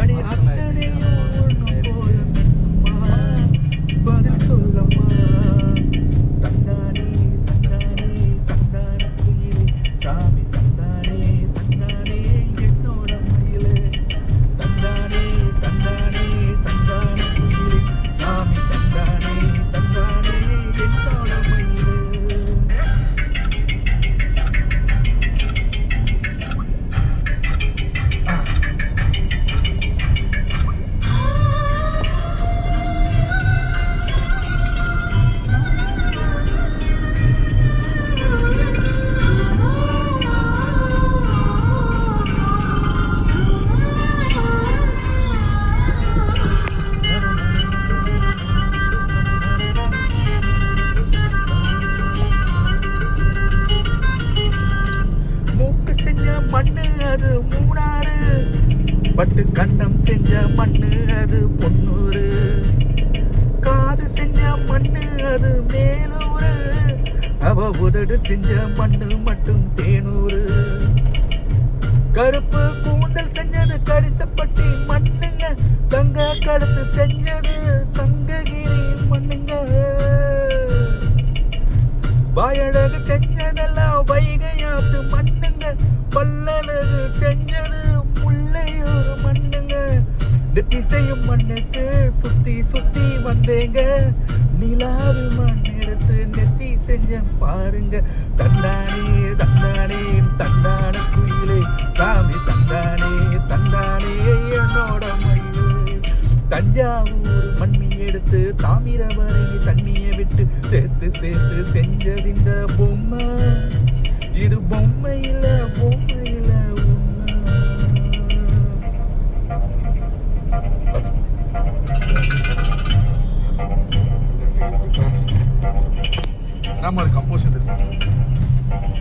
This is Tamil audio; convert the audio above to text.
அடி அத்தனையும் ஒண்ணு போல மின்னுமா பதில் சொல்லம்மா தந்தானே தந்தானே தந்தான குயிலே சாமி தந்தானே தந்தானே என்னோட மயிலே தந்தானே தந்தானே தந்தான குயிலே சாமி தந்தானே தந்தானே என்னோட மயிலே. மூக்கு செஞ்ச மண்ணு அது மூணாறு பட்டு கண்டம் செஞ்ச மண்ணு அது பொன்னூறு காது செஞ்ச மண்ணு அது மேலூரு அவ உதடு செஞ்ச மண்ணு மட்டும் தேனூரு கருப்பு கூந்தல் செஞ்சது கரிசப்பட்டி மண்ணுங்க கங்கா கடத்து செஞ்சது சங்ககிரி மண்ணுங்க வாயழகு செஞ்சதெல்லாம் வைகையாத்து மண்ணுங்க பல்லழகு செஞ்சது முல்லையூர் மண்ணுங்க இந்த திசையும் மண்ணுக்கு சுத்தி சுத்தி வந்தேங்க நிலாவில் மண் எடுத்து நெத்தி செஞ்ச பாருங்க தந்தானே தந்தானே தந்தான குயிலே சாமி தந்தானே தந்தானே என்னோட மயிலே தஞ்சாவூர் மண்ணி எடுத்து தாமிரபரணி தண்ணியை விட்டு சேர்த்து சேர்த்து செஞ்சது இந்த பொம்மை இது பொம்மையில பொம்மையில உண்மை. நம்ம ஒரு கம்போஷன் இருக்கு.